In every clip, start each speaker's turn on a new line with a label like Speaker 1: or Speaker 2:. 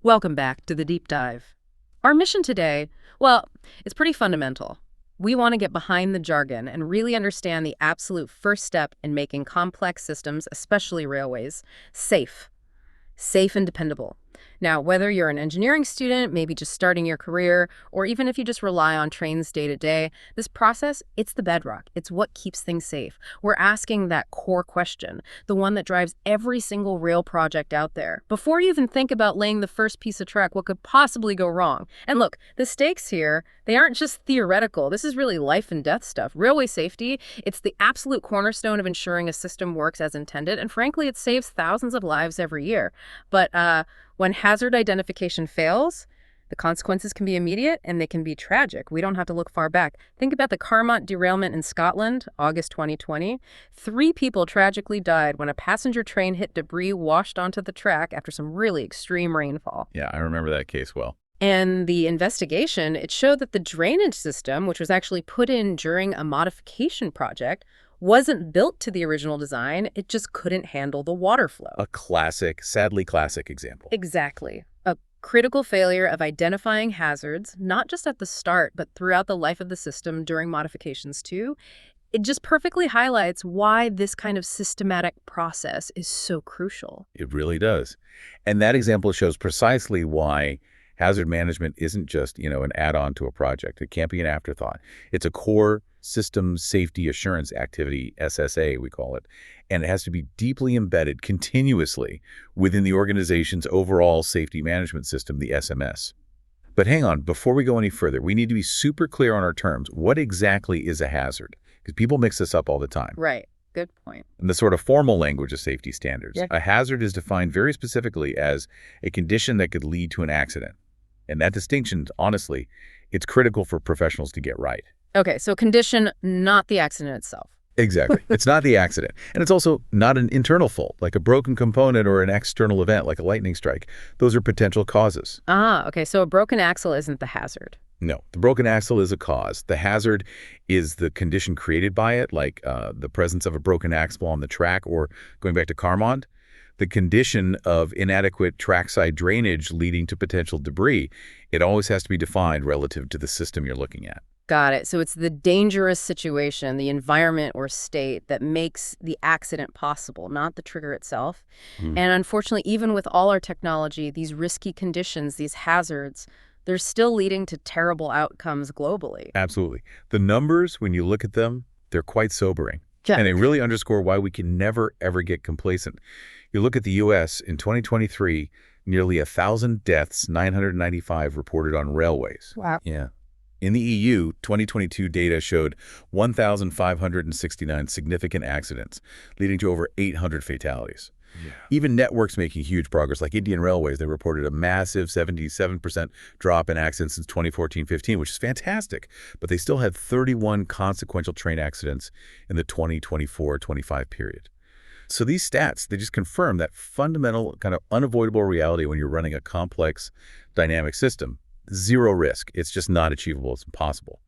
Speaker 1: Welcome back to the deep dive. Our mission today, well, it's pretty fundamental. We want to get behind the jargon and really understand the absolute first step in making complex systems, especially railways, safe. Safe and dependable. Now, whether you're an engineering student, maybe just starting your career, or even if you just rely on trains day to day, this process, it's the bedrock. It's what keeps things safe. We're asking that core question, the one that drives every single rail project out there. Before you even think about laying the first piece of track, what could possibly go wrong? And look, the stakes here, they aren't just theoretical. This is really life and death stuff. Railway safety, it's the absolute cornerstone of ensuring a system works as intended, and frankly, it saves thousands of lives every year. But when hazard identification fails, the consequences can be immediate and they can be tragic. We don't have to look far back. Think about the Carmont derailment in Scotland, August 2020. 3 people tragically died when a passenger train hit debris washed onto the track after some really extreme rainfall.
Speaker 2: Yeah, I remember that case well.
Speaker 1: And the investigation, it showed that the drainage system, which was actually put in during a modification project, wasn't built to the original design. It just couldn't handle the water flow.
Speaker 2: A classic, sadly classic example.
Speaker 1: Exactly. A critical failure of identifying hazards, not just at the start, but throughout the life of the system during modifications too. It just perfectly highlights why this kind of systematic process is so crucial.
Speaker 2: It really does. And that example shows precisely why hazard management isn't just, an add-on to a project. It can't be an afterthought. It's a core system safety assurance activity, SSA we call it, and it has to be deeply embedded continuously within the organization's overall safety management system, the SMS. But hang on, before we go any further, we need to be super clear on our terms. What exactly is a hazard? Because people mix this up all the time.
Speaker 1: Right. Good point.
Speaker 2: In the sort of formal language of safety standards,
Speaker 1: Yeah.
Speaker 2: A hazard is defined very specifically as a condition that could lead to an accident. And that distinction, honestly, it's critical for professionals to get right.
Speaker 1: Okay, so condition, not the accident itself.
Speaker 2: Exactly. It's not the accident. And it's also not an internal fault, like a broken component or an external event, like a lightning strike. Those are potential causes.
Speaker 1: Okay, so a broken axle isn't the hazard.
Speaker 2: No, the broken axle is a cause. The hazard is the condition created by it, like the presence of a broken axle on the track, or going back to Carmont, the condition of inadequate trackside drainage leading to potential debris. It always has to be defined relative to the system you're looking at.
Speaker 1: Got it. So it's the dangerous situation, the environment or state that makes the accident possible, not the trigger itself. And unfortunately, even with all our technology, these risky conditions, these hazards, they're still leading to terrible outcomes globally.
Speaker 2: Absolutely. The numbers, when you look at them, they're quite sobering.
Speaker 1: Yeah.
Speaker 2: And they really underscore why we can never, ever get complacent. You look at the U.S. in 2023, nearly 1,000 deaths, 995 reported on railways.
Speaker 1: Wow.
Speaker 2: Yeah. In the EU, 2022 data showed 1,569 significant accidents, leading to over 800 fatalities. Yeah. Even networks making huge progress, like Indian Railways, they reported a massive 77% drop in accidents since 2014-15, which is fantastic. But they still had 31 consequential train accidents in the 2024-25 period. So these stats, they just confirm that fundamental, kind of unavoidable reality when you're running a complex, dynamic system. Zero risk. It's just not achievable. It's impossible.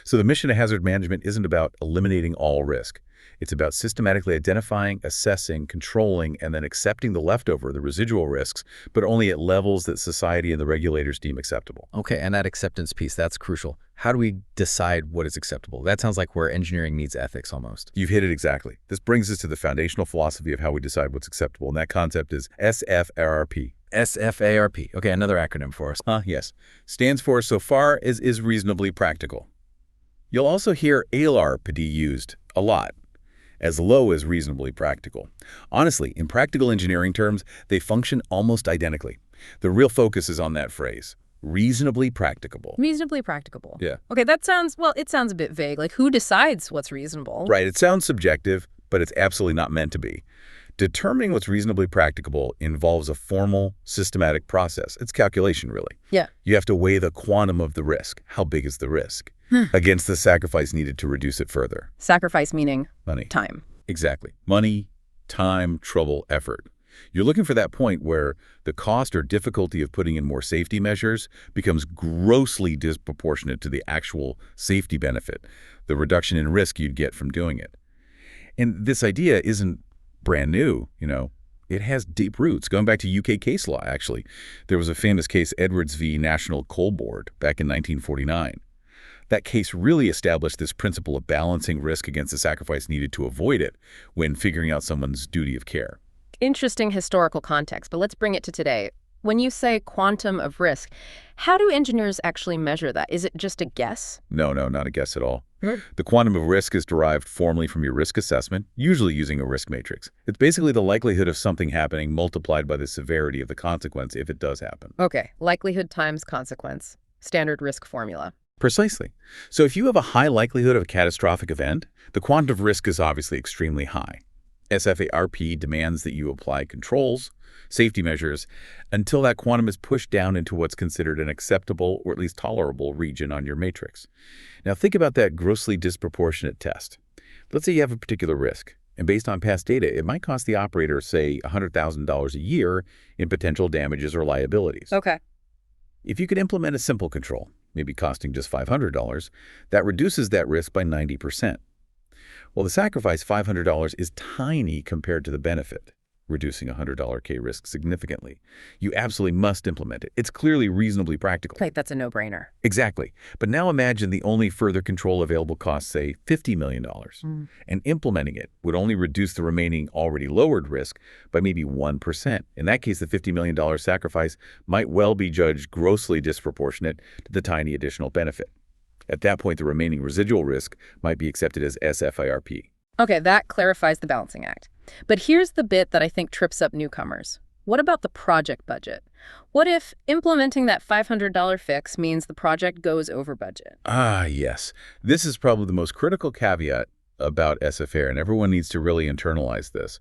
Speaker 2: So the mission of hazard management isn't about eliminating all risk. It's about systematically identifying, assessing, controlling, and then accepting the leftover, the residual risks, but only at levels that society and the regulators deem acceptable.
Speaker 3: Okay, and that acceptance piece, that's crucial. How do we decide what is acceptable? That sounds like where engineering meets ethics almost.
Speaker 2: You've hit it exactly. This brings us to the foundational philosophy of how we decide what's acceptable, and that concept is SFARP.
Speaker 3: SFARP. Okay, another acronym for us.
Speaker 2: Yes. Stands for so far as is reasonably practical. You'll also hear ALARPD used a lot, as low as reasonably practical. Honestly, in practical engineering terms, they function almost identically. The real focus is on that phrase, reasonably practicable.
Speaker 1: Reasonably practicable.
Speaker 2: Yeah.
Speaker 1: Okay, that sounds, well, it sounds a bit vague. Like, who decides what's reasonable?
Speaker 2: Right. It sounds subjective, but it's absolutely not meant to be. Determining what's reasonably practicable involves a formal, systematic process. It's calculation, really.
Speaker 1: Yeah.
Speaker 2: You have to weigh the quantum of the risk. How big is the risk? Against the sacrifice needed to reduce it further.
Speaker 1: Sacrifice meaning
Speaker 2: Money.
Speaker 1: time.
Speaker 2: Exactly. Money, time, trouble, effort. You're looking for that point where the cost or difficulty of putting in more safety measures becomes grossly disproportionate to the actual safety benefit, the reduction in risk you'd get from doing it. And this idea isn't brand new, It has deep roots, going back to UK case law, actually. There was a famous case, Edwards v. National Coal Board, back in 1949. That case really established this principle of balancing risk against the sacrifice needed to avoid it when figuring out someone's duty of care.
Speaker 1: Interesting historical context, but let's bring it to today. When you say quantum of risk, how do engineers actually measure that? Is it just a guess?
Speaker 2: No, not a guess at all.
Speaker 1: Right.
Speaker 2: The quantum of risk is derived formally from your risk assessment, usually using a risk matrix. It's basically the likelihood of something happening multiplied by the severity of the consequence if it does happen.
Speaker 1: Okay, likelihood times consequence. Standard risk formula.
Speaker 2: Precisely. So if you have a high likelihood of a catastrophic event, the quantum of risk is obviously extremely high. SFARP demands that you apply controls, safety measures, until that quantum is pushed down into what's considered an acceptable or at least tolerable region on your matrix. Now think about that grossly disproportionate test. Let's say you have a particular risk, and based on past data, it might cost the operator, say, $100,000 a year in potential damages or liabilities.
Speaker 1: Okay.
Speaker 2: If you could implement a simple control, maybe costing just $500, that reduces that risk by 90%. Well, the sacrifice, $500, is tiny compared to the benefit, reducing $100 K risk significantly. You absolutely must implement it. It's clearly reasonably practical.
Speaker 1: Right, that's a no-brainer.
Speaker 2: Exactly. But now imagine the only further control available costs, say, $50 million. And implementing it would only reduce the remaining already lowered risk by maybe 1%. In that case, the $50 million sacrifice might well be judged grossly disproportionate to the tiny additional benefit. At that point, the remaining residual risk might be accepted as SFARP.
Speaker 1: Okay, that clarifies the balancing act. But here's the bit that I think trips up newcomers. What about the project budget? What if implementing that $500 fix means the project goes over budget?
Speaker 2: Ah, yes. This is probably the most critical caveat about SFAR, and everyone needs to really internalize this.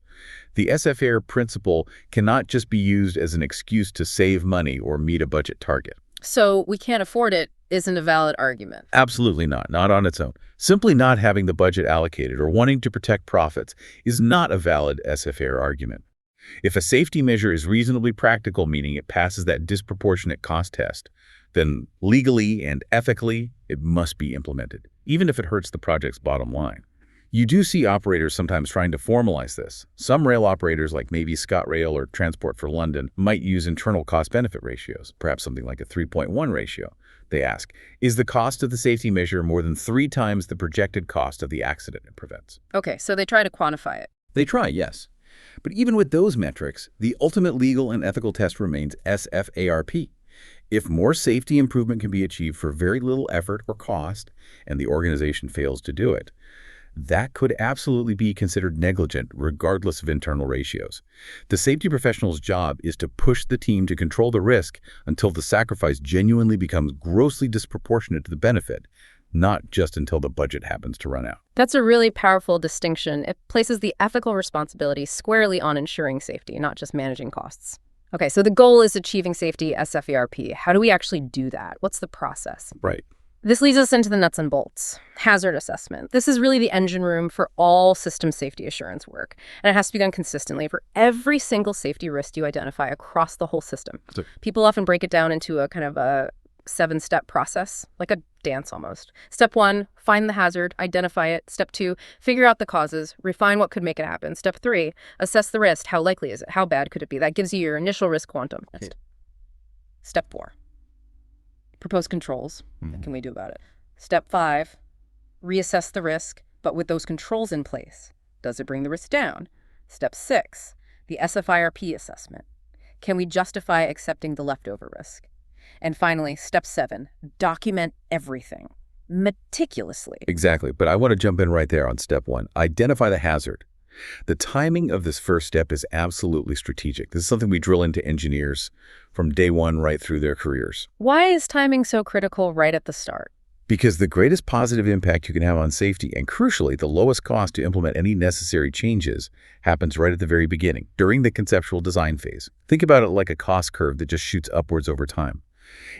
Speaker 2: The SFAR principle cannot just be used as an excuse to save money or meet a budget target.
Speaker 1: So we can't afford it isn't a valid argument.
Speaker 2: Absolutely not on its own. Simply not having the budget allocated or wanting to protect profits is not a valid SFAR argument. If a safety measure is reasonably practical, meaning it passes that disproportionate cost test, then legally and ethically, it must be implemented, even if it hurts the project's bottom line. You do see operators sometimes trying to formalize this. Some rail operators, like maybe ScotRail or Transport for London, might use internal cost-benefit ratios, perhaps something like a 3.1 ratio. They ask, is the cost of the safety measure more than 3 times the projected cost of the accident it prevents?
Speaker 1: Okay, so they try to quantify it.
Speaker 2: They try, yes. But even with those metrics, the ultimate legal and ethical test remains SFARP. If more safety improvement can be achieved for very little effort or cost, and the organization fails to do it, that could absolutely be considered negligent, regardless of internal ratios. The safety professional's job is to push the team to control the risk until the sacrifice genuinely becomes grossly disproportionate to the benefit, not just until the budget happens to run out.
Speaker 1: That's a really powerful distinction. It places the ethical responsibility squarely on ensuring safety, not just managing costs. Okay, so the goal is achieving safety SFARP. How do we actually do that? What's the process?
Speaker 2: Right.
Speaker 1: This leads us into the nuts and bolts. Hazard assessment. This is really the engine room for all system safety assurance work, and it has to be done consistently for every single safety risk you identify across the whole system.
Speaker 2: So,
Speaker 1: people often break it down into a kind of a 7-step process, like a dance almost. Step 1, find the hazard, identify it. Step 2, figure out the causes, refine what could make it happen. Step 3, assess the risk. How likely is it? How bad could it be? That gives you your initial risk quantum.
Speaker 2: Okay.
Speaker 1: Step 4, propose controls. What can we do about it? Step 5, reassess the risk, but with those controls in place. Does it bring the risk down? Step 6, the SFIRP assessment. Can we justify accepting the leftover risk? And finally, step 7, document everything meticulously.
Speaker 2: Exactly, but I want to jump in right there on step 1. Identify the hazard. The timing of this first step is absolutely strategic. This is something we drill into engineers from day one right through their careers.
Speaker 1: Why is timing so critical right at the start?
Speaker 2: Because the greatest positive impact you can have on safety, and crucially, the lowest cost to implement any necessary changes, happens right at the very beginning, during the conceptual design phase. Think about it like a cost curve that just shoots upwards over time.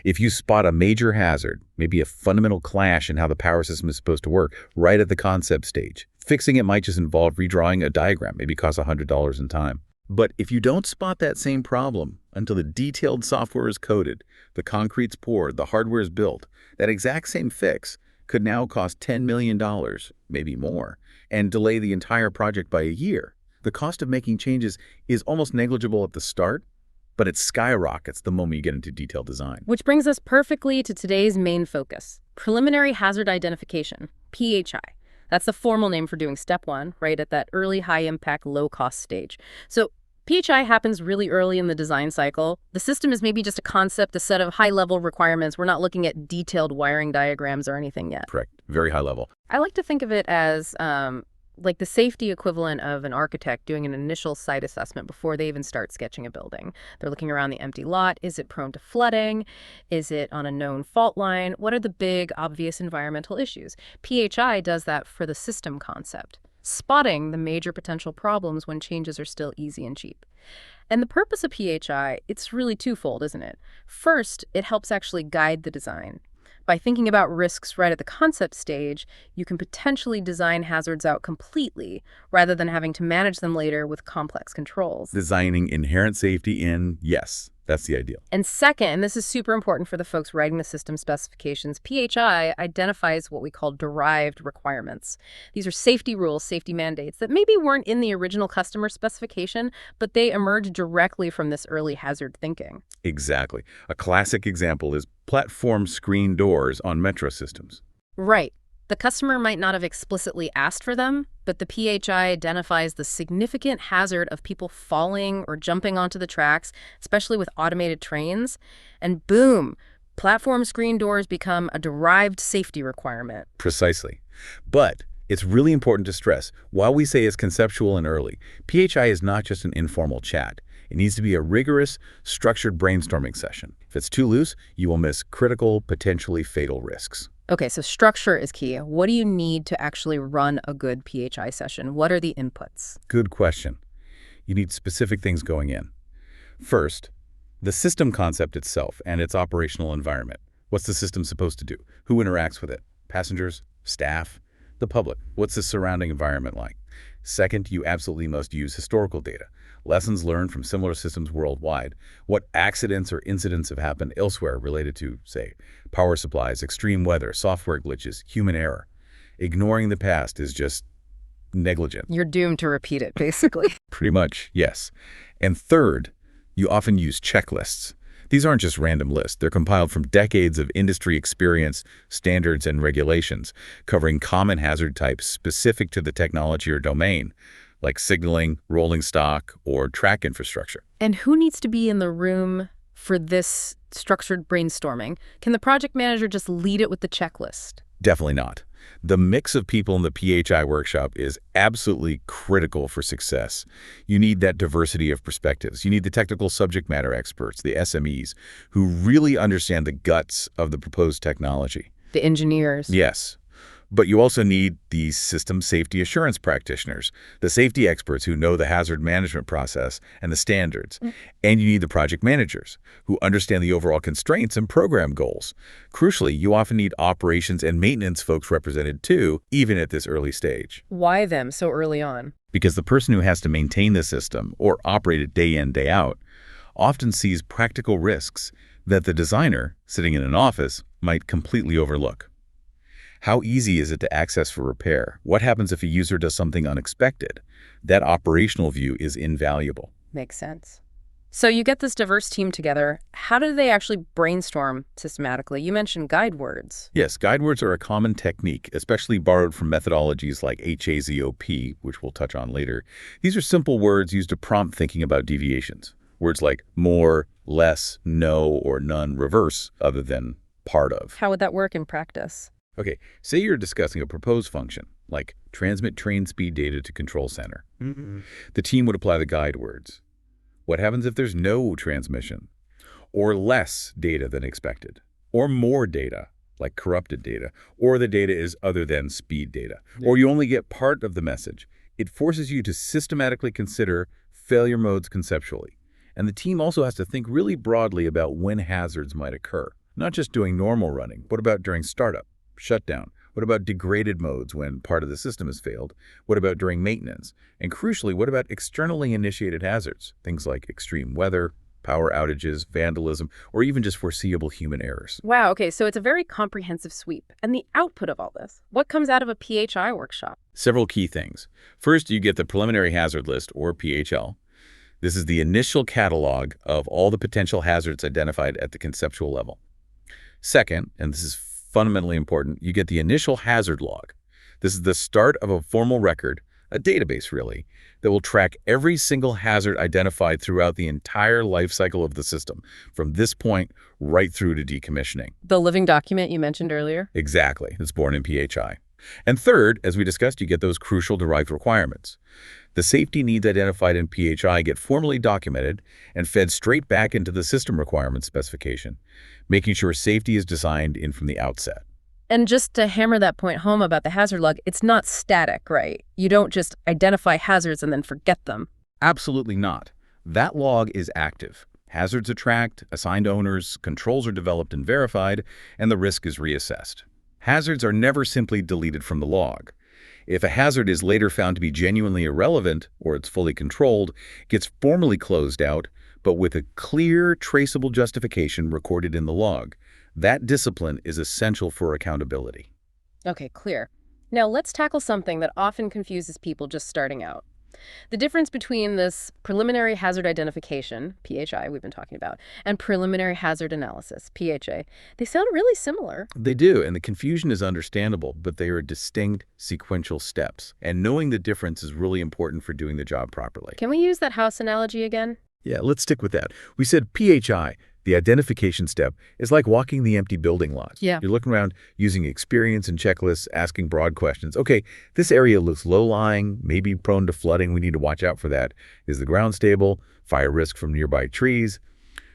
Speaker 2: If you spot a major hazard, maybe a fundamental clash in how the power system is supposed to work, right at the concept stage, fixing it might just involve redrawing a diagram, maybe cost $100 in time. But if you don't spot that same problem until the detailed software is coded, the concrete's poured, the hardware is built, that exact same fix could now cost $10 million, maybe more, and delay the entire project by a year. The cost of making changes is almost negligible at the start, but it skyrockets the moment you get into detailed design.
Speaker 1: Which brings us perfectly to today's main focus, preliminary hazard identification, PHI. That's the formal name for doing step one, right at that early high-impact, low-cost stage. So PHI happens really early in the design cycle. The system is maybe just a concept, a set of high-level requirements. We're not looking at detailed wiring diagrams or anything yet.
Speaker 2: Correct. Very high level.
Speaker 1: I like to think of it as like the safety equivalent of an architect doing an initial site assessment before they even start sketching a building. They're looking around the empty lot. Is it prone to flooding? Is it on a known fault line? What are the big, obvious environmental issues? PHI does that for the system concept, spotting the major potential problems when changes are still easy and cheap. And the purpose of PHI, it's really twofold, isn't it? First, it helps actually guide the design. By thinking about risks right at the concept stage, you can potentially design hazards out completely rather than having to manage them later with complex controls.
Speaker 2: Designing inherent safety in, yes, that's the ideal.
Speaker 1: And second, and this is super important for the folks writing the system specifications, PHI identifies what we call derived requirements. These are safety rules, safety mandates that maybe weren't in the original customer specification, but they emerge directly from this early hazard thinking.
Speaker 2: Exactly. A classic example is platform screen doors on metro systems.
Speaker 1: Right. The customer might not have explicitly asked for them, but the PHI identifies the significant hazard of people falling or jumping onto the tracks, especially with automated trains. And boom, platform screen doors become a derived safety requirement.
Speaker 2: Precisely. But it's really important to stress, while we say it's conceptual and early, PHI is not just an informal chat. It needs to be a rigorous, structured brainstorming session. If it's too loose, you will miss critical, potentially fatal risks.
Speaker 1: Okay, so structure is key. What do you need to actually run a good PHI session? What are the inputs?
Speaker 2: Good question. You need specific things going in. First, the system concept itself and its operational environment. What's the system supposed to do? Who interacts with it? Passengers? Staff? The public? What's the surrounding environment like? Second, you absolutely must use historical data. Lessons learned from similar systems worldwide. What accidents or incidents have happened elsewhere related to, say, power supplies, extreme weather, software glitches, human error. Ignoring the past is just negligent.
Speaker 1: You're doomed to repeat it, basically.
Speaker 2: Pretty much, yes. And third, you often use checklists. These aren't just random lists. They're compiled from decades of industry experience, standards, and regulations, covering common hazard types specific to the technology or domain, like signaling, rolling stock, or track infrastructure.
Speaker 1: And who needs to be in the room for this structured brainstorming? Can the project manager just lead it with the checklist?
Speaker 2: Definitely not. The mix of people in the PHI workshop is absolutely critical for success. You need that diversity of perspectives. You need the technical subject matter experts, the SMEs, who really understand the guts of the proposed technology.
Speaker 1: The engineers.
Speaker 2: Yes. But you also need these system safety assurance practitioners, the safety experts who know the hazard management process and the standards. And you need the project managers who understand the overall constraints and program goals. Crucially, you often need operations and maintenance folks represented too, even at this early stage.
Speaker 1: Why them so early on?
Speaker 2: Because the person who has to maintain the system or operate it day in, day out often sees practical risks that the designer, sitting in an office, might completely overlook. How easy is it to access for repair? What happens if a user does something unexpected? That operational view is invaluable.
Speaker 1: Makes sense. So you get this diverse team together. How do they actually brainstorm systematically? You mentioned guide words.
Speaker 2: Yes, guide words are a common technique, especially borrowed from methodologies like HAZOP, which we'll touch on later. These are simple words used to prompt thinking about deviations. Words like more, less, no, or none reverse, other than part of.
Speaker 1: How would that work in practice?
Speaker 2: Okay, say you're discussing a proposed function, like transmit train speed data to control center. The team would apply the guide words. What happens if there's no transmission? Or less data than expected? Or more data, like corrupted data? Or the data is other than speed data? Or you only get part of the message? It forces you to systematically consider failure modes conceptually. And the team also has to think really broadly about when hazards might occur. Not just doing normal running. What about during startup? Shutdown? What about degraded modes when part of the system has failed? What about during maintenance? And crucially, what about externally initiated hazards? Things like extreme weather, power outages, vandalism, or even just foreseeable human errors.
Speaker 1: Wow, okay, so it's a very comprehensive sweep. And the output of all this, what comes out of a PHI workshop?
Speaker 2: Several key things. First, you get the preliminary hazard list, or PHL. This is the initial catalog of all the potential hazards identified at the conceptual level. Second, and this is fundamentally important, you get the initial hazard log. This is the start of a formal record, a database really, that will track every single hazard identified throughout the entire life cycle of the system, from this point right through to decommissioning.
Speaker 1: The living document you mentioned earlier?
Speaker 2: Exactly. It's born in PHI. And third, as we discussed, you get those crucial derived requirements. The safety needs identified in PHI get formally documented and fed straight back into the system requirements specification, making sure safety is designed in from the outset.
Speaker 1: And just to hammer that point home about the hazard log, it's not static, right? You don't just identify hazards and then forget them.
Speaker 2: Absolutely not. That log is active. Hazards are tracked, assigned owners, controls are developed and verified, and the risk is reassessed. Hazards are never simply deleted from the log. If a hazard is later found to be genuinely irrelevant, or it's fully controlled, it gets formally closed out, but with a clear, traceable justification recorded in the log. That discipline is essential for accountability.
Speaker 1: Okay, clear. Now let's tackle something that often confuses people just starting out. The difference between this preliminary hazard identification, PHI we've been talking about, and preliminary hazard analysis, PHA, they sound really similar.
Speaker 2: They do, and the confusion is understandable, but they are distinct, sequential steps. And knowing the difference is really important for doing the job properly.
Speaker 1: Can we use that house analogy again?
Speaker 2: Yeah, let's stick with that. We said PHI, the identification step, is like walking the empty building lot.
Speaker 1: Yeah.
Speaker 2: You're looking around using experience and checklists, asking broad questions. Okay, this area looks low-lying, maybe prone to flooding. We need to watch out for that. Is the ground stable? Fire risk from nearby trees?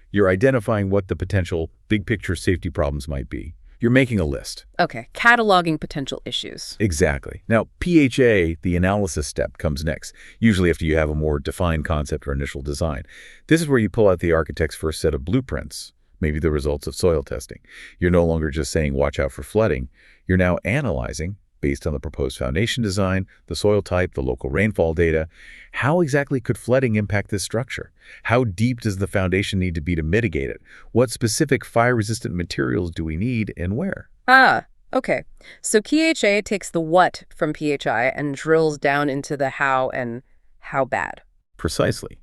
Speaker 2: You're identifying what the potential big-picture safety problems might be. You're making a list.
Speaker 1: Okay, cataloging potential issues.
Speaker 2: Exactly. Now, PHA, the analysis step, comes next, usually after you have a more defined concept or initial design. This is where you pull out the architect's first set of blueprints, maybe the results of soil testing. You're no longer just saying, watch out for flooding. You're now analyzing, based on the proposed foundation design, the soil type, the local rainfall data, how exactly could flooding impact this structure? How deep does the foundation need to be to mitigate it? What specific fire-resistant materials do we need and where?
Speaker 1: Okay. So PHA takes the what from PHI and drills down into the how and how bad.
Speaker 2: Precisely.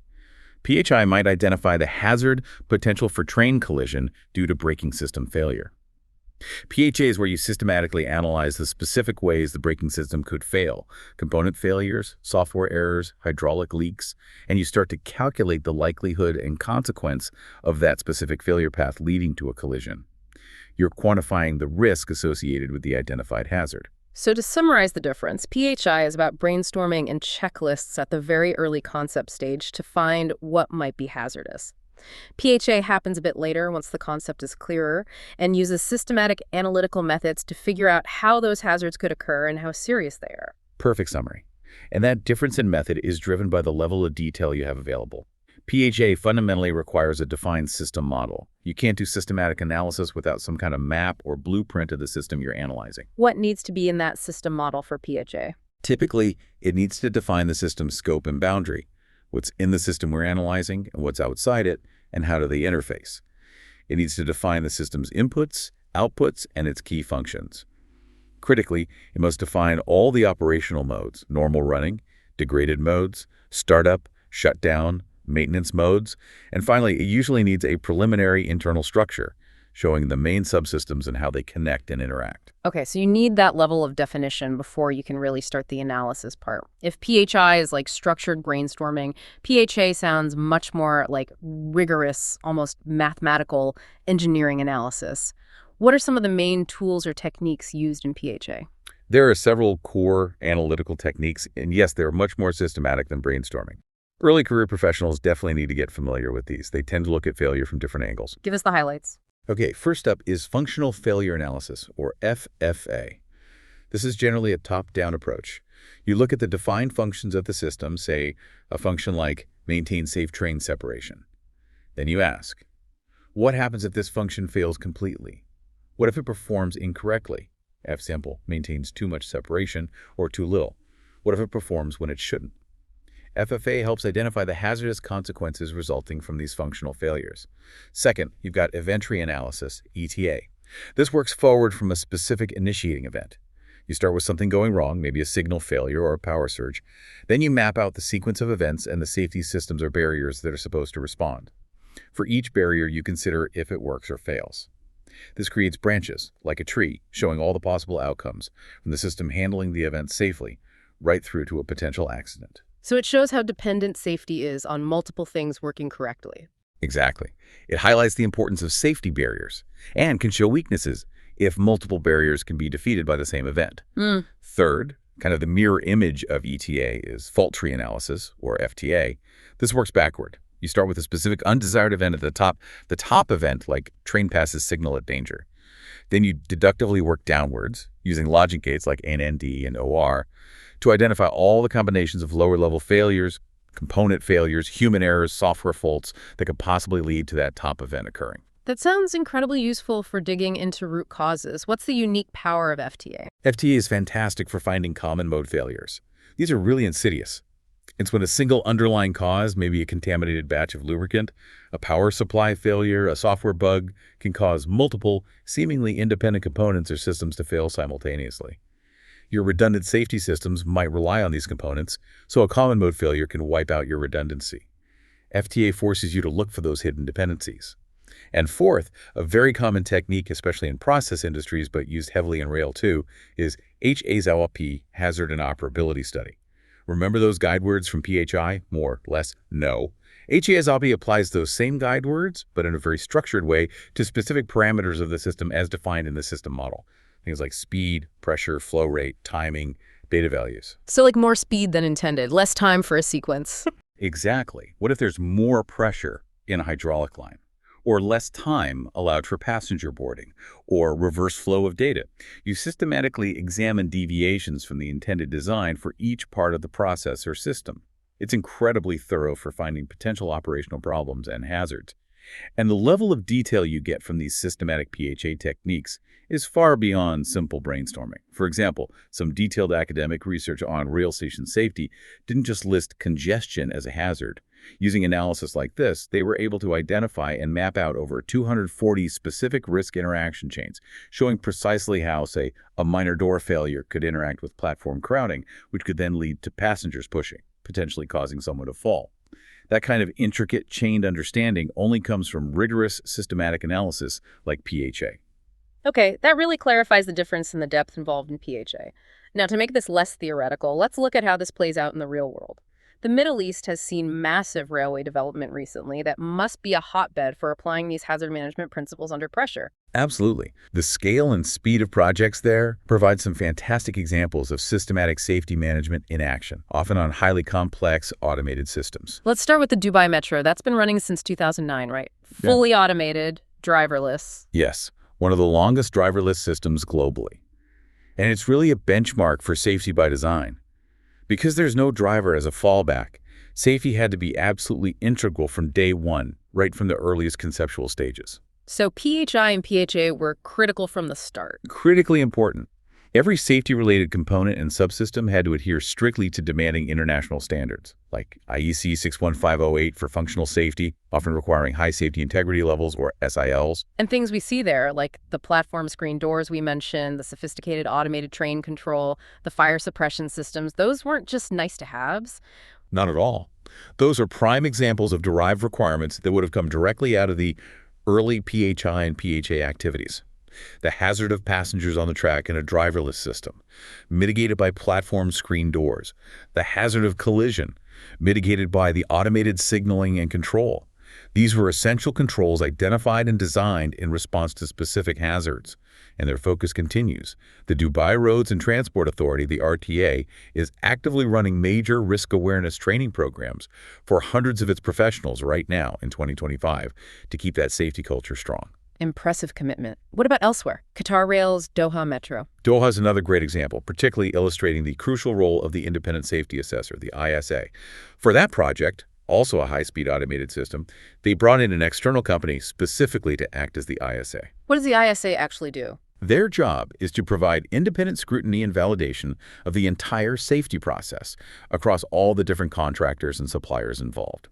Speaker 2: PHI might identify the hazard potential for train collision due to braking system failure. PHA is where you systematically analyze the specific ways the braking system could fail, component failures, software errors, hydraulic leaks, and you start to calculate the likelihood and consequence of that specific failure path leading to a collision. You're quantifying the risk associated with the identified hazard.
Speaker 1: So to summarize the difference, PHI is about brainstorming and checklists at the very early concept stage to find what might be hazardous. PHA happens a bit later once the concept is clearer and uses systematic analytical methods to figure out how those hazards could occur and how serious they are.
Speaker 2: Perfect summary. And that difference in method is driven by the level of detail you have available. PHA fundamentally requires a defined system model. You can't do systematic analysis without some kind of map or blueprint of the system you're analyzing.
Speaker 1: What needs to be in that system model for PHA?
Speaker 2: Typically, it needs to define the system's scope and boundary, what's in the system we're analyzing and what's outside it, and how do they interface. It needs to define the system's inputs, outputs, and its key functions. Critically, it must define all the operational modes, normal running, degraded modes, startup, shutdown, maintenance modes, and finally, it usually needs a preliminary internal structure, showing the main subsystems and how they connect and interact.
Speaker 1: Okay, so you need that level of definition before you can really start the analysis part. If PHI is like structured brainstorming, PHA sounds much more like rigorous, almost mathematical engineering analysis. What are some of the main tools or techniques used in PHA?
Speaker 2: There are several core analytical techniques, and yes, they're much more systematic than brainstorming. Early career professionals definitely need to get familiar with these. They tend to look at failure from different angles.
Speaker 1: Give us the highlights.
Speaker 2: Okay, first up is functional failure analysis, or FFA. This is generally a top-down approach. You look at the defined functions of the system, say a function like maintain safe train separation. Then you ask, what happens if this function fails completely? What if it performs incorrectly? F-sample maintains too much separation or too little. What if it performs when it shouldn't? FFA helps identify the hazardous consequences resulting from these functional failures. Second, you've got event tree analysis, ETA. This works forward from a specific initiating event. You start with something going wrong, maybe a signal failure or a power surge. Then you map out the sequence of events and the safety systems or barriers that are supposed to respond. For each barrier, you consider if it works or fails. This creates branches, like a tree, showing all the possible outcomes, from the system handling the event safely, right through to a potential accident.
Speaker 1: So it shows how dependent safety is on multiple things working correctly.
Speaker 2: Exactly. It highlights the importance of safety barriers and can show weaknesses if multiple barriers can be defeated by the same event. Third, kind of the mirror image of ETA, is fault tree analysis, or FTA. This works backward. You start with a specific undesired event at the top event, like train passes signal at danger. Then you deductively work downwards, using logic gates like NND and OR, to identify all the combinations of lower-level failures, component failures, human errors, software faults that could possibly lead to that top event occurring.
Speaker 1: That sounds incredibly useful for digging into root causes. What's the unique power of FTA?
Speaker 2: FTA is fantastic for finding common mode failures. These are really insidious. It's when a single underlying cause, maybe a contaminated batch of lubricant, a power supply failure, a software bug, can cause multiple, seemingly independent components or systems to fail simultaneously. Your redundant safety systems might rely on these components, so a common mode failure can wipe out your redundancy. FTA forces you to look for those hidden dependencies. And fourth, a very common technique, especially in process industries, but used heavily in rail too, is HAZLP, Hazard and Operability Study. Remember those guide words from PHI? More, less, no. HAZLP applies those same guide words, but in a very structured way, to specific parameters of the system as defined in the system model. Things like speed, pressure, flow rate, timing, beta values.
Speaker 1: So like more speed than intended, less time for a sequence.
Speaker 2: Exactly. What if there's more pressure in a hydraulic line? Or less time allowed for passenger boarding, or reverse flow of data? You systematically examine deviations from the intended design for each part of the process or system. It's incredibly thorough for finding potential operational problems and hazards. And the level of detail you get from these systematic PHA techniques is far beyond simple brainstorming. For example, some detailed academic research on rail station safety didn't just list congestion as a hazard. Using analysis like this, they were able to identify and map out over 240 specific risk interaction chains, showing precisely how, say, a minor door failure could interact with platform crowding, which could then lead to passengers pushing, potentially causing someone to fall. That kind of intricate, chained understanding only comes from rigorous, systematic analysis like PHA.
Speaker 1: Okay, that really clarifies the difference in the depth involved in PHA. Now, to make this less theoretical, let's look at how this plays out in the real world. The Middle East has seen massive railway development recently that must be a hotbed for applying these hazard management principles under pressure.
Speaker 2: Absolutely. The scale and speed of projects there provide some fantastic examples of systematic safety management in action, often on highly complex automated systems.
Speaker 1: Let's start with the Dubai Metro. That's been running since 2009, right? Fully automated, driverless.
Speaker 2: Yes, one of the longest driverless systems globally. And it's really a benchmark for safety by design. Because there's no driver as a fallback, safety had to be absolutely integral from day one, right from the earliest conceptual stages.
Speaker 1: So PHI and PHA were critical from the start.
Speaker 2: Critically important. Every safety-related component and subsystem had to adhere strictly to demanding international standards, like IEC 61508 for functional safety, often requiring high safety integrity levels, or SILs.
Speaker 1: And things we see there, like the platform screen doors we mentioned, the sophisticated automated train control, the fire suppression systems, those weren't just nice-to-haves.
Speaker 2: Not at all. Those are prime examples of derived requirements that would have come directly out of the early PHI and PHA activities. The hazard of passengers on the track in a driverless system, mitigated by platform screen doors. The hazard of collision, mitigated by the automated signaling and control. These were essential controls identified and designed in response to specific hazards, and their focus continues. The Dubai Roads and Transport Authority, the RTA, is actively running major risk awareness training programs for hundreds of its professionals right now in 2025 to keep that safety culture strong.
Speaker 1: Impressive commitment. What about elsewhere? Qatar Rail's Doha Metro.
Speaker 2: Doha is another great example, particularly illustrating the crucial role of the Independent Safety Assessor, the ISA. For that project, also a high-speed automated system, they brought in an external company specifically to act as the ISA.
Speaker 1: What does the ISA actually do?
Speaker 2: Their job is to provide independent scrutiny and validation of the entire safety process across all the different contractors and suppliers involved.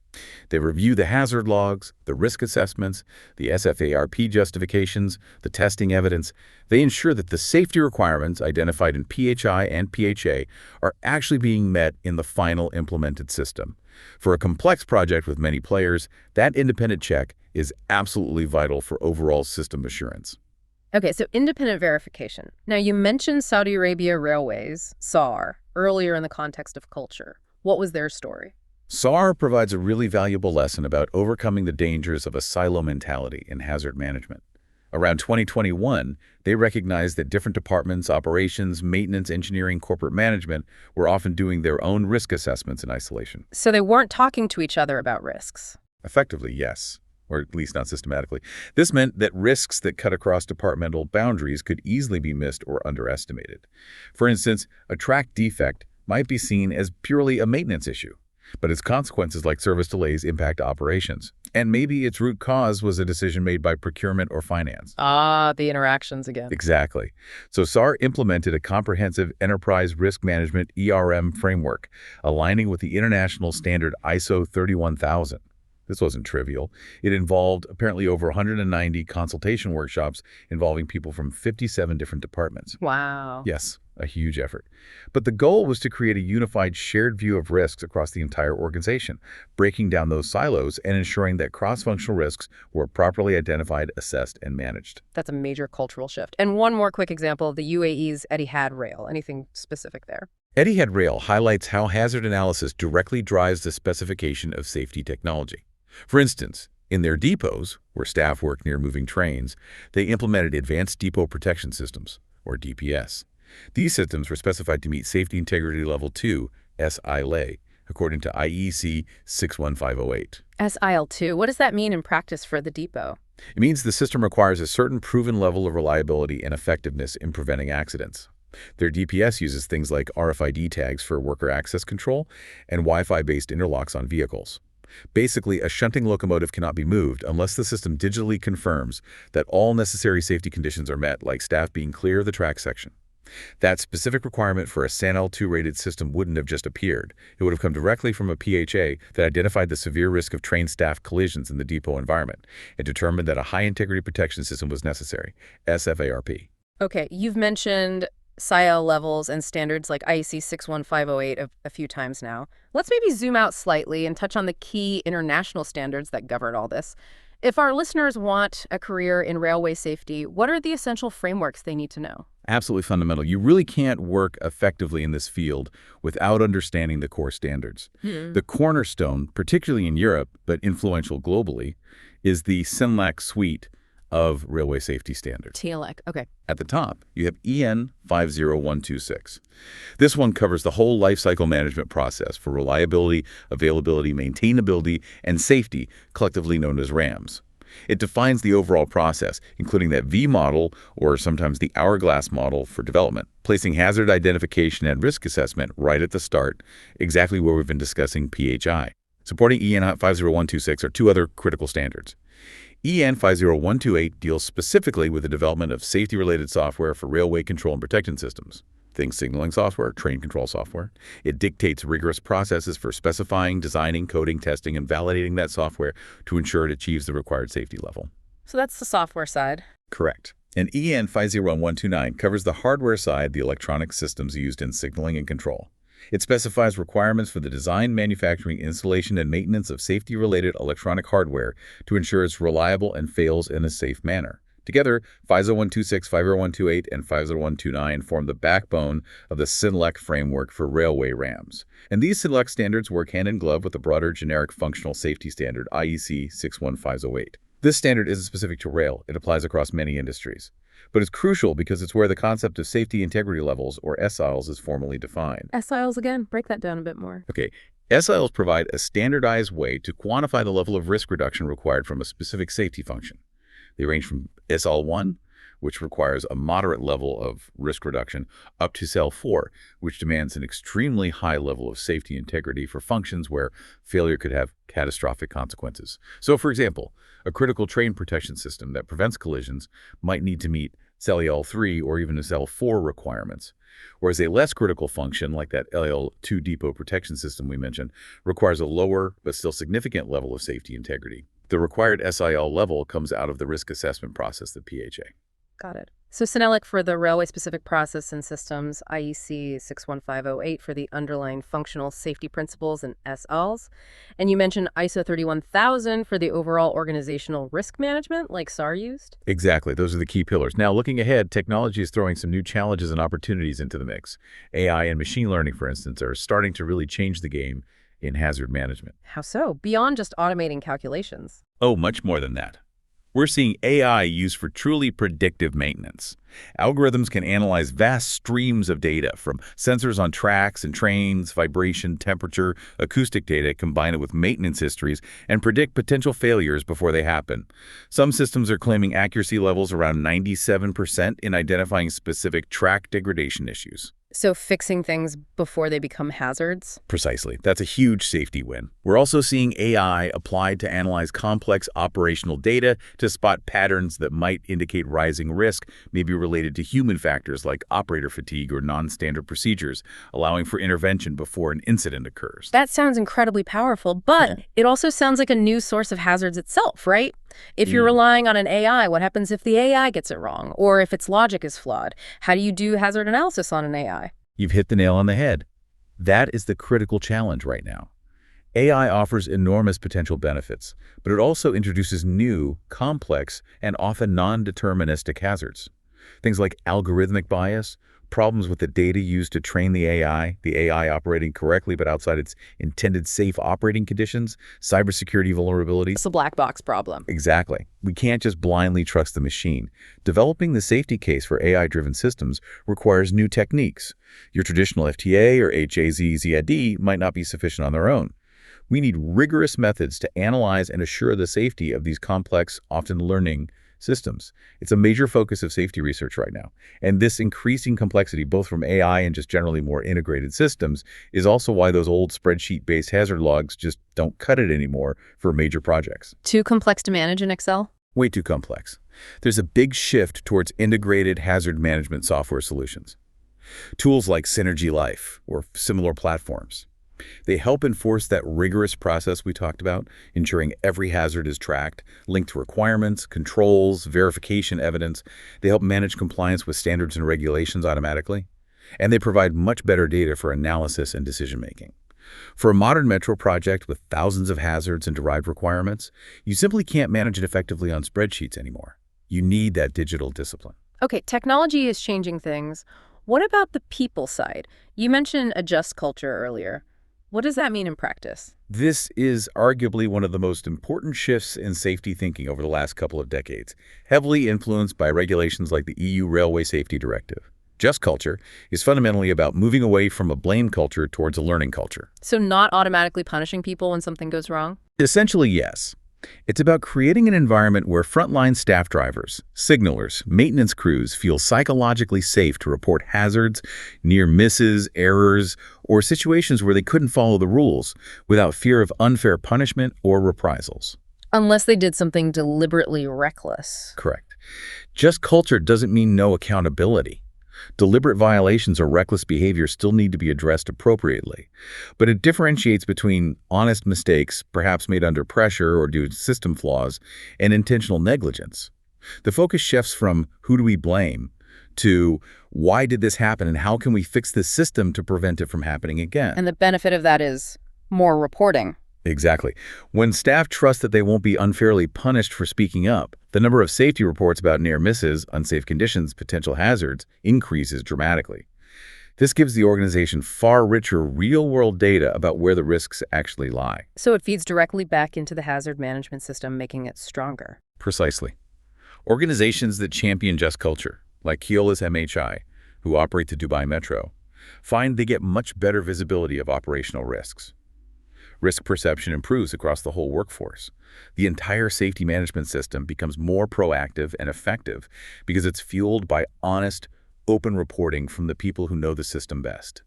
Speaker 2: They review the hazard logs, the risk assessments, the SFARP justifications, the testing evidence. They ensure that the safety requirements identified in PHI and PHA are actually being met in the final implemented system. For a complex project with many players, that independent check is absolutely vital for overall system assurance.
Speaker 1: Okay, so independent verification. Now, you mentioned Saudi Arabia Railways, SAR, earlier in the context of culture. What was their story?
Speaker 2: SAR provides a really valuable lesson about overcoming the dangers of a silo mentality in hazard management. Around 2021, they recognized that different departments, operations, maintenance, engineering, corporate management were often doing their own risk assessments in isolation.
Speaker 1: So they weren't talking to each other about risks.
Speaker 2: Effectively, yes, or at least not systematically. This meant that risks that cut across departmental boundaries could easily be missed or underestimated. For instance, a track defect might be seen as purely a maintenance issue, but its consequences like service delays impact operations. And maybe its root cause was a decision made by procurement or finance.
Speaker 1: Ah, the interactions again.
Speaker 2: Exactly. So SAR implemented a comprehensive enterprise risk management framework, aligning with the international standard ISO 31000. This wasn't trivial. It involved apparently over 190 consultation workshops involving people from 57 different departments.
Speaker 1: Wow.
Speaker 2: Yes, a huge effort. But the goal was to create a unified shared view of risks across the entire organization, breaking down those silos and ensuring that cross-functional risks were properly identified, assessed, and managed.
Speaker 1: That's a major cultural shift. And one more quick example of the UAE's Etihad Rail. Anything specific there?
Speaker 2: Etihad Rail highlights how hazard analysis directly drives the specification of safety technology. For instance, in their depots, where staff work near moving trains, they implemented Advanced Depot Protection Systems, or DPS. These systems were specified to meet Safety Integrity Level 2, SILA, according to IEC 61508.
Speaker 1: SIL2, what does that mean in practice for the depot?
Speaker 2: It means the system requires a certain proven level of reliability and effectiveness in preventing accidents. Their DPS uses things like RFID tags for worker access control and Wi-Fi-based interlocks on vehicles. Basically, a shunting locomotive cannot be moved unless the system digitally confirms that all necessary safety conditions are met, like staff being clear of the track section. That specific requirement for a SANL2 rated system wouldn't have just appeared. It would have come directly from a PHA that identified the severe risk of train staff collisions in the depot environment and determined that a high-integrity protection system was necessary, SFARP.
Speaker 1: Okay, you've mentioned SIL levels and standards like IEC 61508 a few times now. Let's maybe zoom out slightly and touch on the key international standards that govern all this. If our listeners want a career in railway safety, what are the essential frameworks they need to know?
Speaker 2: Absolutely fundamental. You really can't work effectively in this field without understanding the core standards. The cornerstone, particularly in Europe, but influential globally, is the CINLAC suite of railway safety standards.
Speaker 1: TLEC, okay.
Speaker 2: At the top, you have EN 50126. This one covers the whole lifecycle management process for reliability, availability, maintainability, and safety, collectively known as RAMs. It defines the overall process, including that V model, or sometimes the hourglass model, for development, placing hazard identification and risk assessment right at the start, exactly where we've been discussing PHI. Supporting EN 50126 are two other critical standards. EN 50128 deals specifically with the development of safety-related software for railway control and protection systems. Think signaling software, train control software. It dictates rigorous processes for specifying, designing, coding, testing, and validating that software to ensure it achieves the required safety level.
Speaker 1: So that's the software side.
Speaker 2: Correct. And EN 50129 covers the hardware side, the electronic systems used in signaling and control. It specifies requirements for the design, manufacturing, installation, and maintenance of safety-related electronic hardware to ensure it's reliable and fails in a safe manner. Together, 50126, 50128, and 50129 form the backbone of the CINLEC framework for railway RAMs. And these CINLEC standards work hand in glove with the broader generic functional safety standard, IEC 61508. This standard isn't specific to rail. It applies across many industries. But it's crucial because it's where the concept of safety integrity levels, or SILs, is formally defined.
Speaker 1: SILs again, break that down a bit more.
Speaker 2: Okay, SILs provide a standardized way to quantify the level of risk reduction required from a specific safety function. They range from SL1, which requires a moderate level of risk reduction, up to SL4, which demands an extremely high level of safety integrity for functions where failure could have catastrophic consequences. So, for example, a critical train protection system that prevents collisions might need to meet cell L3 or even a cell 4 requirements. Whereas a less critical function, like that L2 depot protection system we mentioned, requires a lower but still significant level of safety integrity. The required SIL level comes out of the risk assessment process, the PHA.
Speaker 1: Got it. So Synelic for the railway-specific process and systems, IEC 61508 for the underlying functional safety principles and SLs. And you mentioned ISO 31000 for the overall organizational risk management, like SAR used?
Speaker 2: Exactly. Those are the key pillars. Now, looking ahead, technology is throwing some new challenges and opportunities into the mix. AI and machine learning, for instance, are starting to really change the game in hazard management.
Speaker 1: How so? Beyond just automating calculations.
Speaker 2: Oh, much more than that. We're seeing AI used for truly predictive maintenance. Algorithms can analyze vast streams of data from sensors on tracks and trains, vibration, temperature, acoustic data, combine it with maintenance histories, and predict potential failures before they happen. Some systems are claiming accuracy levels around 97% in identifying specific track degradation issues.
Speaker 1: So fixing things before they become hazards?
Speaker 2: Precisely. That's a huge safety win. We're also seeing AI applied to analyze complex operational data to spot patterns that might indicate rising risk, maybe related to human factors like operator fatigue or non-standard procedures, allowing for intervention before an incident occurs.
Speaker 1: That sounds incredibly powerful, but it also sounds like a new source of hazards itself, right? If you're relying on an AI, what happens if the AI gets it wrong, or if its logic is flawed? How do you do hazard analysis on an AI?
Speaker 2: You've hit the nail on the head. That is the critical challenge right now. AI offers enormous potential benefits, but it also introduces new, complex, and often non-deterministic hazards. Things like algorithmic bias, problems with the data used to train the AI operating correctly but outside its intended safe operating conditions, cybersecurity vulnerabilities.
Speaker 1: It's a black box problem.
Speaker 2: Exactly. We can't just blindly trust the machine. Developing the safety case for AI-driven systems requires new techniques. Your traditional FTA or HAZZID might not be sufficient on their own. We need rigorous methods to analyze and assure the safety of these complex, often learning systems. It's a major focus of safety research right now. And this increasing complexity, both from AI and just generally more integrated systems, is also why those old spreadsheet-based hazard logs just don't cut it anymore for major projects.
Speaker 1: Too complex to manage in Excel?
Speaker 2: Way too complex. There's a big shift towards integrated hazard management software solutions. Tools like Synergy Life or similar platforms. They help enforce that rigorous process we talked about, ensuring every hazard is tracked, linked to requirements, controls, verification evidence. They help manage compliance with standards and regulations automatically. And they provide much better data for analysis and decision-making. For a modern metro project with thousands of hazards and derived requirements, you simply can't manage it effectively on spreadsheets anymore. You need that digital discipline.
Speaker 1: Okay, technology is changing things. What about the people side? You mentioned a just culture earlier. What does that mean in practice?
Speaker 2: This is arguably one of the most important shifts in safety thinking over the last couple of decades, heavily influenced by regulations like the EU Railway Safety Directive. Just culture is fundamentally about moving away from a blame culture towards a learning culture.
Speaker 1: So not automatically punishing people when something goes wrong?
Speaker 2: Essentially, yes. It's about creating an environment where frontline staff drivers, signalers, maintenance crews feel psychologically safe to report hazards, near misses, errors, or situations where they couldn't follow the rules without fear of unfair punishment or reprisals.
Speaker 1: Unless they did something deliberately reckless.
Speaker 2: Correct. Just culture doesn't mean no accountability. Deliberate violations or reckless behavior still need to be addressed appropriately. But it differentiates between honest mistakes, perhaps made under pressure or due to system flaws, and intentional negligence. The focus shifts from who do we blame to why did this happen and how can we fix this system to prevent it from happening again.
Speaker 1: And the benefit of that is more reporting.
Speaker 2: Exactly. When staff trust that they won't be unfairly punished for speaking up, the number of safety reports about near misses, unsafe conditions, potential hazards increases dramatically. This gives the organization far richer real-world data about where the risks actually lie.
Speaker 1: So it feeds directly back into the hazard management system, making it stronger.
Speaker 2: Precisely. Organizations that champion just culture, like Keola's MHI, who operate the Dubai Metro, find they get much better visibility of operational risks. Risk perception improves across the whole workforce. The entire safety management system becomes more proactive and effective because it's fueled by honest, open reporting from the people who know the system best.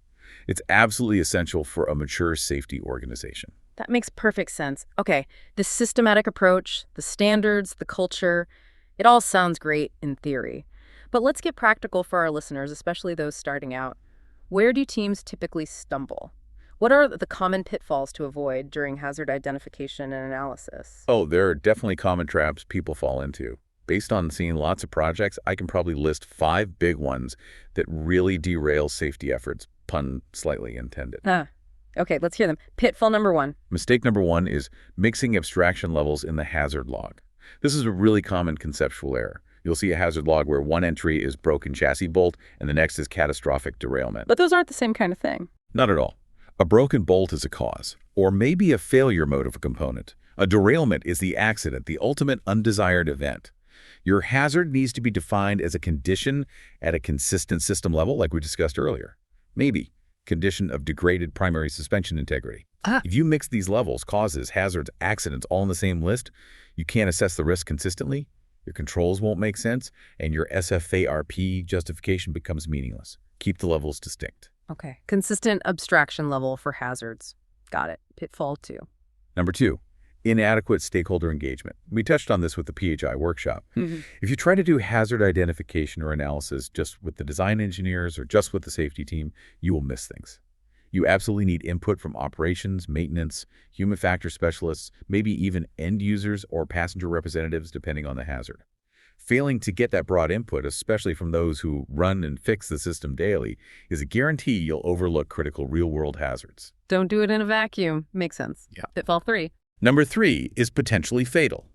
Speaker 2: It's absolutely essential for a mature safety organization.
Speaker 1: That makes perfect sense. Okay, the systematic approach, the standards, the culture, it all sounds great in theory. But let's get practical for our listeners, especially those starting out. Where do teams typically stumble? What are the common pitfalls to avoid during hazard identification and analysis?
Speaker 2: Oh, there are definitely common traps people fall into. Based on seeing lots of projects, I can probably list 5 big ones that really derail safety efforts, pun slightly intended.
Speaker 1: Okay, let's hear them. Pitfall number 1.
Speaker 2: Mistake number 1 is mixing abstraction levels in the hazard log. This is a really common conceptual error. You'll see a hazard log where one entry is broken chassis bolt and the next is catastrophic derailment.
Speaker 1: But those aren't the same kind of thing.
Speaker 2: Not at all. A broken bolt is a cause, or maybe a failure mode of a component. A derailment is the accident, the ultimate undesired event. Your hazard needs to be defined as a condition at a consistent system level, like we discussed earlier. Maybe condition of degraded primary suspension integrity. If you mix these levels, causes, hazards, accidents all in the same list, you can't assess the risk consistently, your controls won't make sense, and your SFARP justification becomes meaningless. Keep the levels distinct.
Speaker 1: Okay. Consistent abstraction level for hazards. Got it. Pitfall 2.
Speaker 2: Number 2, inadequate stakeholder engagement. We touched on this with the PHI workshop. If you try to do hazard identification or analysis just with the design engineers or just with the safety team, you will miss things. You absolutely need input from operations, maintenance, human factor specialists, maybe even end users or passenger representatives, depending on the hazard. Failing to get that broad input, especially from those who run and fix the system daily, is a guarantee you'll overlook critical real-world hazards.
Speaker 1: Don't do it in a vacuum. Makes sense.
Speaker 2: Yeah.
Speaker 1: Pitfall 3.
Speaker 2: Number 3 is potentially fatal.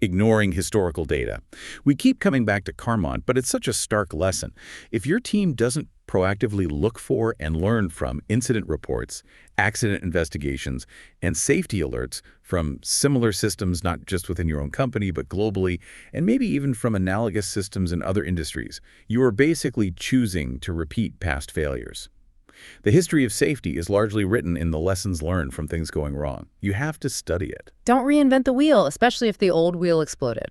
Speaker 2: Ignoring historical data. We keep coming back to Carmont, but it's such a stark lesson. If your team doesn't proactively look for and learn from incident reports, accident investigations, and safety alerts from similar systems, not just within your own company, but globally, and maybe even from analogous systems in other industries, you are basically choosing to repeat past failures. The history of safety is largely written in the lessons learned from things going wrong. You have to study it.
Speaker 1: Don't reinvent the wheel, especially if the old wheel exploded.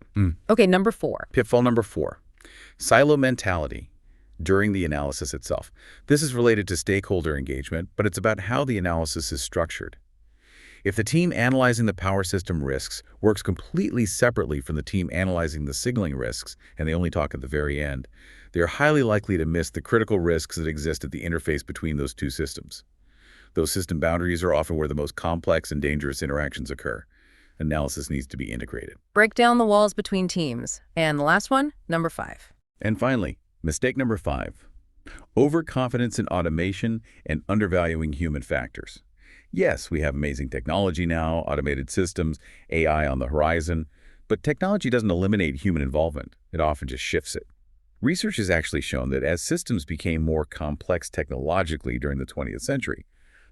Speaker 1: Okay, number 4.
Speaker 2: Pitfall number 4, silo mentality during the analysis itself. This is related to stakeholder engagement, but it's about how the analysis is structured. If the team analyzing the power system risks works completely separately from the team analyzing the signaling risks, and they only talk at the very end, they are highly likely to miss the critical risks that exist at the interface between those two systems. Those system boundaries are often where the most complex and dangerous interactions occur. Analysis needs to be integrated.
Speaker 1: Break down the walls between teams. And the last one, number 5.
Speaker 2: And finally, mistake number 5, overconfidence in automation and undervaluing human factors. Yes, we have amazing technology now, automated systems, AI on the horizon, but technology doesn't eliminate human involvement. It often just shifts it. Research has actually shown that as systems became more complex technologically during the 20th century,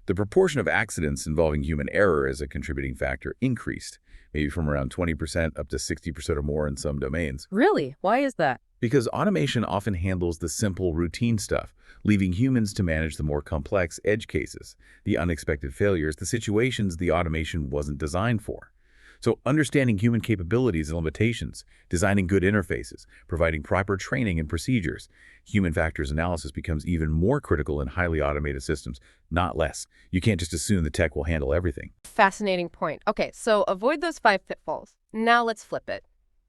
Speaker 2: the proportion of accidents involving human error as a contributing factor increased, maybe from around 20% up to 60% or more in some domains.
Speaker 1: Really? Why is that?
Speaker 2: Because automation often handles the simple, routine stuff, leaving humans to manage the more complex edge cases, the unexpected failures, the situations the automation wasn't designed for. So understanding human capabilities and limitations, designing good interfaces, providing proper training and procedures, human factors analysis becomes even more critical in highly automated systems, not less. You can't just assume the tech will handle everything.
Speaker 1: Fascinating point. Okay, so avoid those 5 pitfalls. Now let's flip it.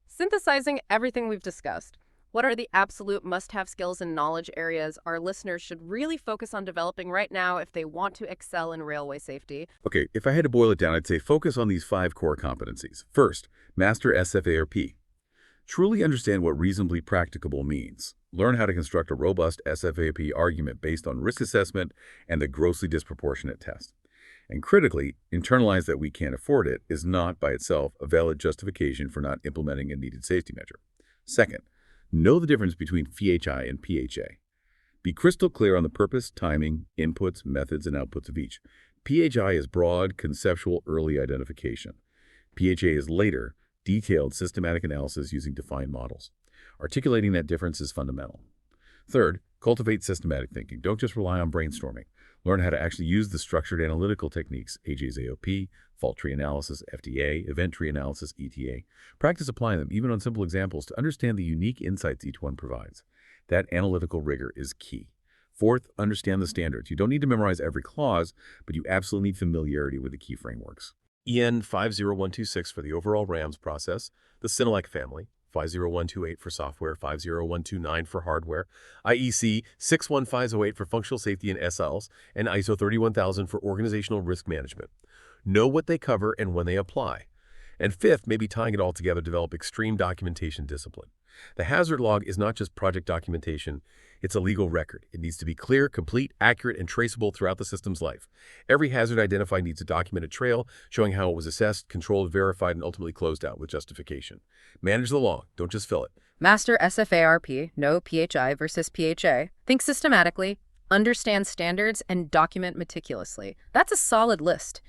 Speaker 1: Synthesizing everything we've discussed, what are the absolute must-have skills and knowledge areas our listeners should really focus on developing right now if they want to excel in railway safety?
Speaker 2: Okay, if I had to boil it down, I'd say focus on these 5 core competencies. First, master SFARP. Truly understand what reasonably practicable means. Learn how to construct a robust SFARP argument based on risk assessment and the grossly disproportionate test. And critically, internalize that we can't afford it is not by itself a valid justification for not implementing a needed safety measure. Second, know the difference between PHI and PHA. Be crystal clear on the purpose, timing, inputs, methods, and outputs of each. PHI is broad, conceptual, early identification. PHA is later, detailed, systematic analysis using defined models. Articulating that difference is fundamental. Third, cultivate systematic thinking. Don't just rely on brainstorming. Learn how to actually use the structured analytical techniques, AJ's AOP, fault tree analysis, FDA, event tree analysis, ETA. Practice applying them, even on simple examples, to understand the unique insights each one provides. That analytical rigor is key. Fourth, understand the standards. You don't need to memorize every clause, but you absolutely need familiarity with the key frameworks.
Speaker 4: EN 50126 for the overall RAMS process, the Cinelec family, 50128 for software, 50129 for hardware, IEC 61508 for functional safety and SLs, and ISO 31000 for organizational risk management. Know what they cover and when they apply. And fifth, maybe tying it all together, develop extreme documentation discipline. The hazard log is not just project documentation, it's a legal record. It needs to be clear, complete, accurate, and traceable throughout the system's life. Every hazard identified needs a documented trail showing how it was assessed, controlled, verified, and ultimately closed out with justification. Manage the log, don't just fill it.
Speaker 1: Master SFARP, no PHI versus PHA. Think systematically, understand standards, and document meticulously. That's a solid list.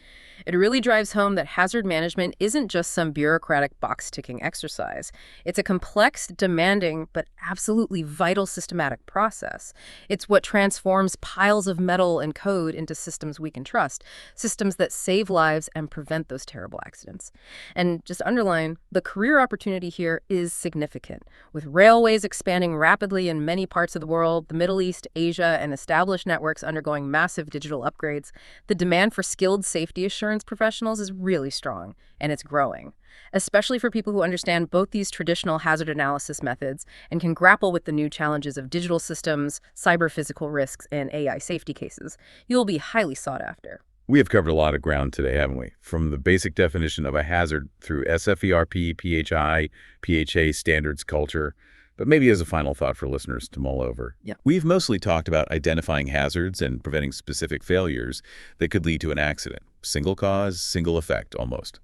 Speaker 1: It really drives home that hazard management isn't just some bureaucratic box-ticking exercise. It's a complex, demanding, but absolutely vital systematic process. It's what transforms piles of metal and code into systems we can trust, systems that save lives and prevent those terrible accidents. And just underline, the career opportunity here is significant. With railways expanding rapidly in many parts of the world, the Middle East, Asia, and established networks undergoing massive digital upgrades, the demand for skilled safety assurance professionals is really strong, and it's growing, especially for people who understand both these traditional hazard analysis methods and can grapple with the new challenges of digital systems, cyber-physical risks, and AI safety cases. You'll be highly sought after.
Speaker 2: We have covered a lot of ground today, haven't we? From the basic definition of a hazard through SFERP, PHI, PHA standards culture. But maybe as a final thought for listeners to mull over.
Speaker 1: Yeah.
Speaker 2: We've mostly talked about identifying hazards and preventing specific failures that could lead to an accident. Single cause, single effect, almost.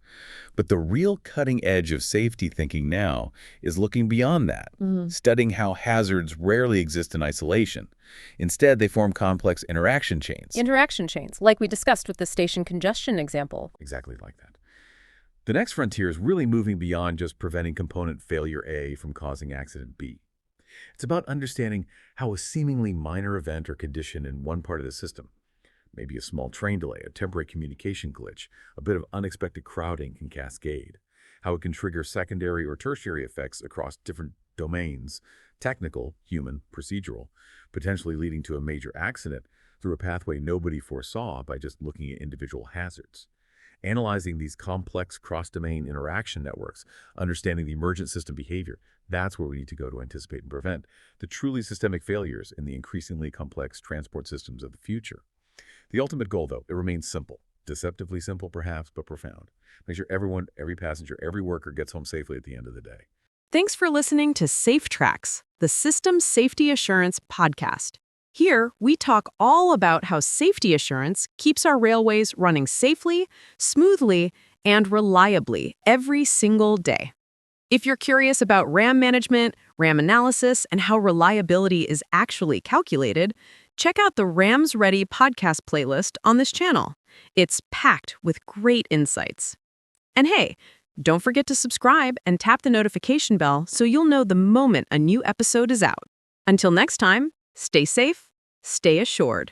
Speaker 2: But the real cutting edge of safety thinking now is looking beyond that, studying how hazards rarely exist in isolation. Instead, they form complex interaction chains.
Speaker 1: Interaction chains, like we discussed with the station congestion example.
Speaker 2: Exactly like that. The next frontier is really moving beyond just preventing component failure A from causing accident B. It's about understanding how a seemingly minor event or condition in one part of the system, maybe a small train delay, a temporary communication glitch, a bit of unexpected crowding can cascade, how it can trigger secondary or tertiary effects across different domains, technical, human, procedural, potentially leading to a major accident through a pathway nobody foresaw by just looking at individual hazards. Analyzing these complex cross-domain interaction networks, understanding the emergent system behavior, that's where we need to go to anticipate and prevent the truly systemic failures in the increasingly complex transport systems of the future. The ultimate goal, though, it remains simple. Deceptively simple, perhaps, but profound. Make sure everyone, every passenger, every worker gets home safely at the end of the day.
Speaker 5: Thanks for listening to Safe Tracks, the Systems Safety Assurance podcast. Here, we talk all about how safety assurance keeps our railways running safely, smoothly, and reliably every single day. If you're curious about RAM management, RAM analysis, and how reliability is actually calculated, check out the RAM's Ready podcast playlist on this channel. It's packed with great insights. And hey, don't forget to subscribe and tap the notification bell so you'll know the moment a new episode is out. Until next time, stay safe, stay assured.